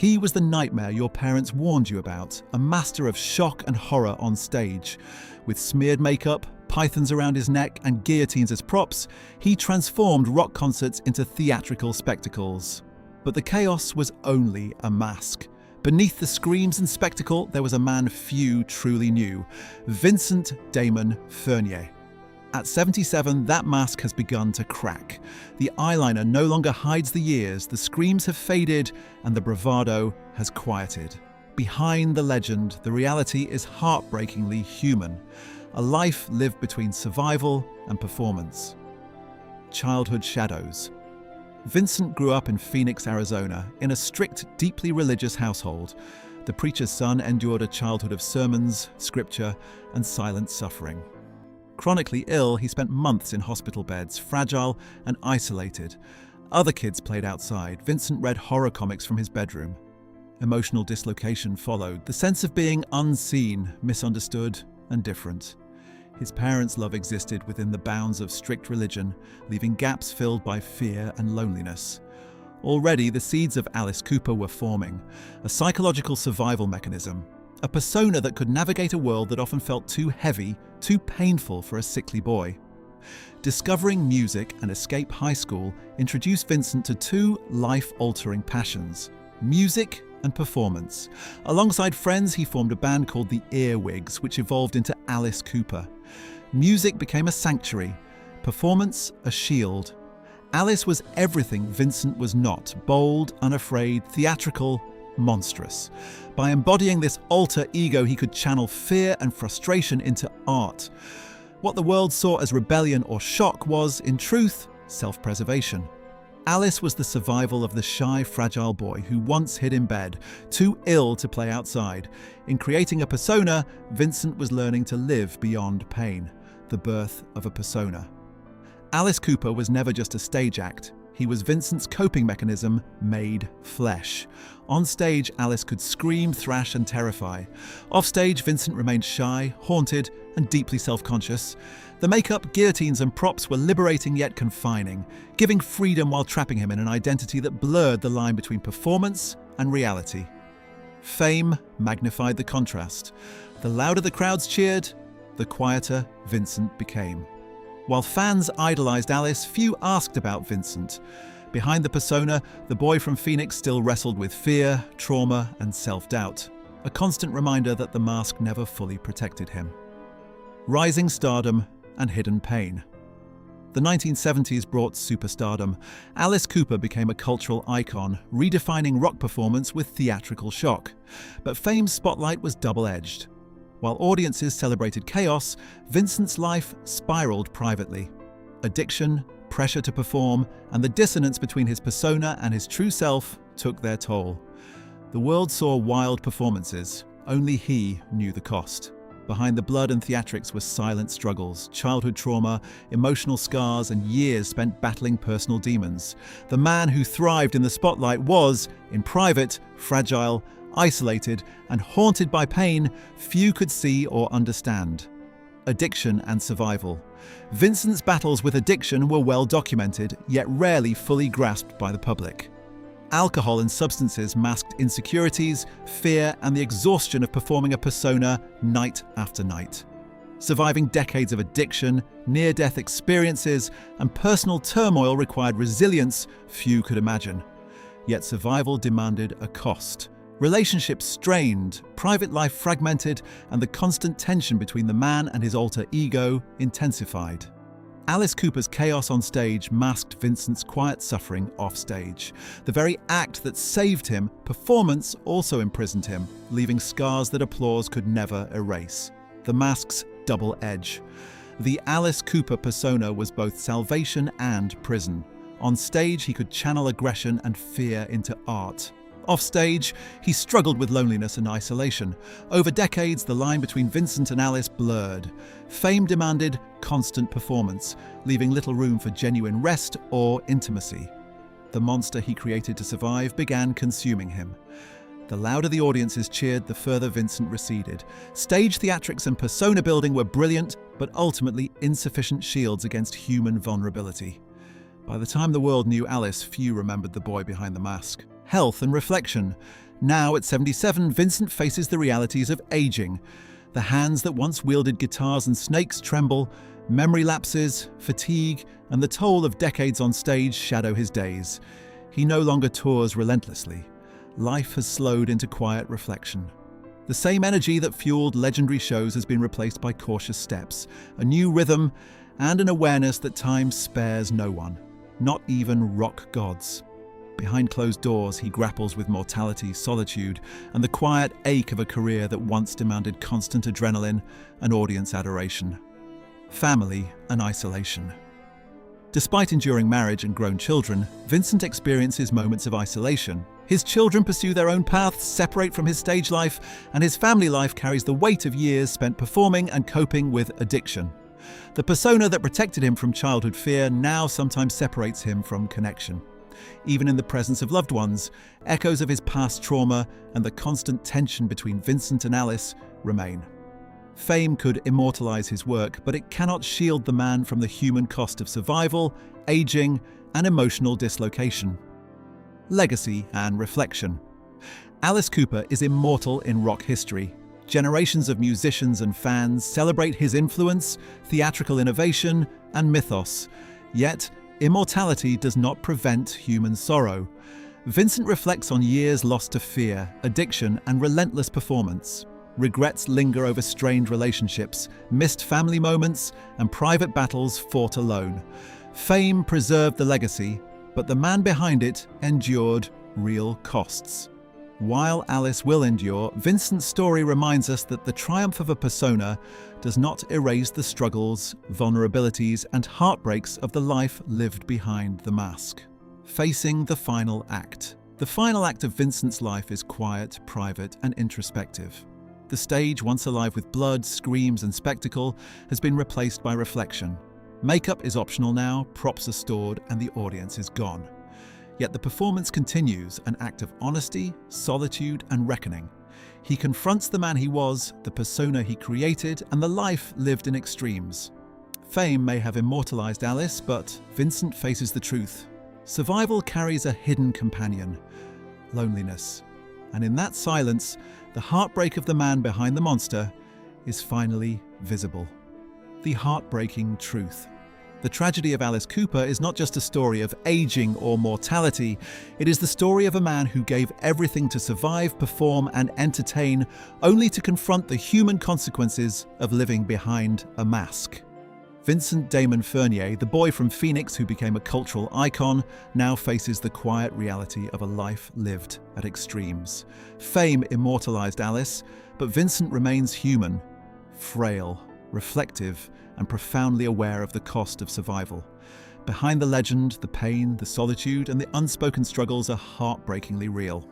He was the nightmare your parents warned you about, a master of shock and horror on stage. With smeared makeup, pythons around his neck, and guillotines as props, he transformed rock concerts into theatrical spectacles. But the chaos was only a mask. Beneath the screams and spectacle, there was a man few truly knew, Vincent Damon Furnier. At 77, that mask has begun to crack. The eyeliner no longer hides the years, the screams have faded, and the bravado has quieted. Behind the legend, the reality is heartbreakingly human. A life lived between survival and performance. Childhood shadows. Vincent grew up in Phoenix, Arizona, in a strict, deeply religious household. The preacher's son endured a childhood of sermons, scripture, and silent suffering. Chronically ill, he spent months in hospital beds, fragile and isolated. Other kids played outside. Vincent read horror comics from his bedroom. Emotional dislocation followed, the sense of being unseen, misunderstood, and different. His parents' love existed within the bounds of strict religion, leaving gaps filled by fear and loneliness. Already, the seeds of Alice Cooper were forming, a psychological survival mechanism, a persona that could navigate a world that often felt too heavy, too painful for a sickly boy. Discovering music and escape high school introduced Vincent to two life-altering passions: music and performance. Alongside friends, he formed a band called the Earwigs, which evolved into Alice Cooper. Music became a sanctuary, performance a shield. Alice was everything Vincent was not: bold, unafraid, theatrical, monstrous. By embodying this alter ego, he could channel fear and frustration into art. What the world saw as rebellion or shock was, in truth, self-preservation. Alice was the survival of the shy, fragile boy who once hid in bed, too ill to play outside. In creating a persona, Vincent was learning to live beyond pain, the birth of a persona. Alice Cooper was never just a stage act. He was Vincent's coping mechanism made flesh. On stage, Alice could scream, thrash, and terrify. Off stage, Vincent remained shy, haunted, and deeply self-conscious. The makeup, guillotines, and props were liberating yet confining, giving freedom while trapping him in an identity that blurred the line between performance and reality. Fame magnified the contrast. The louder the crowds cheered, the quieter Vincent became. While fans idolized Alice, few asked about Vincent. Behind the persona, the boy from Phoenix still wrestled with fear, trauma, and self-doubt, a constant reminder that the mask never fully protected him. Rising stardom and hidden pain. The 1970s brought superstardom. Alice Cooper became a cultural icon, redefining rock performance with theatrical shock. But fame's spotlight was double-edged. While audiences celebrated chaos, Vincent's life spiraled privately. Addiction, pressure to perform, and the dissonance between his persona and his true self took their toll. The world saw wild performances. Only he knew the cost. Behind the blood and theatrics were silent struggles, childhood trauma, emotional scars, and years spent battling personal demons. The man who thrived in the spotlight was, in private, fragile, isolated, and haunted by pain few could see or understand. Addiction and survival. Vincent's battles with addiction were well documented, yet rarely fully grasped by the public. Alcohol and substances masked insecurities, fear, and the exhaustion of performing a persona night after night. Surviving decades of addiction, near-death experiences, and personal turmoil required resilience few could imagine. Yet survival demanded a cost. Relationships strained, private life fragmented, and the constant tension between the man and his alter ego intensified. Alice Cooper's chaos on stage masked Vincent's quiet suffering off stage. The very act that saved him, performance, also imprisoned him, leaving scars that applause could never erase. The mask's double edge. The Alice Cooper persona was both salvation and prison. On stage, he could channel aggression and fear into art. Off stage, he struggled with loneliness and isolation. Over decades, the line between Vincent and Alice blurred. Fame demanded constant performance, leaving little room for genuine rest or intimacy. The monster he created to survive began consuming him. The louder the audiences cheered, the further Vincent receded. Stage theatrics and persona building were brilliant, but ultimately insufficient shields against human vulnerability. By the time the world knew Alice, few remembered the boy behind the mask. Health and reflection. Now, at 77, Vincent faces the realities of aging. The hands that once wielded guitars and snakes tremble, memory lapses, fatigue, and the toll of decades on stage shadow his days. He no longer tours relentlessly. Life has slowed into quiet reflection. The same energy that fueled legendary shows has been replaced by cautious steps, a new rhythm, and an awareness that time spares no one, not even rock gods. Behind closed doors, he grapples with mortality, solitude, and the quiet ache of a career that once demanded constant adrenaline and audience adoration. Family and isolation. Despite enduring marriage and grown children, Vincent experiences moments of isolation. His children pursue their own paths, separate from his stage life, and his family life carries the weight of years spent performing and coping with addiction. The persona that protected him from childhood fear now sometimes separates him from connection. Even in the presence of loved ones, echoes of his past trauma and the constant tension between Vincent and Alice remain. Fame could immortalize his work, but it cannot shield the man from the human cost of survival, aging, and emotional dislocation. Legacy and reflection. Alice Cooper is immortal in rock history. Generations of musicians and fans celebrate his influence, theatrical innovation, and mythos. Yet, immortality does not prevent human sorrow. Vincent reflects on years lost to fear, addiction, and relentless performance. Regrets linger over strained relationships, missed family moments, and private battles fought alone. Fame preserved the legacy, but the man behind it endured real costs. While Alice will endure, Vincent's story reminds us that the triumph of a persona does not erase the struggles, vulnerabilities, and heartbreaks of the life lived behind the mask. Facing the final act. The final act of Vincent's life is quiet, private, and introspective. The stage, once alive with blood, screams, and spectacle, has been replaced by reflection. Makeup is optional now, props are stored, and the audience is gone. Yet the performance continues, an act of honesty, solitude, and reckoning. He confronts the man he was, the persona he created, and the life lived in extremes. Fame may have immortalized Alice, but Vincent faces the truth. Survival carries a hidden companion: loneliness. And in that silence, the heartbreak of the man behind the monster is finally visible. The heartbreaking truth. The tragedy of Alice Cooper is not just a story of aging or mortality. It is the story of a man who gave everything to survive, perform, and entertain, only to confront the human consequences of living behind a mask. Vincent Damon Fournier, the boy from Phoenix who became a cultural icon, now faces the quiet reality of a life lived at extremes. Fame immortalized Alice, but Vincent remains human, frail, reflective, and profoundly aware of the cost of survival. Behind the legend, the pain, the solitude, and the unspoken struggles are heartbreakingly real.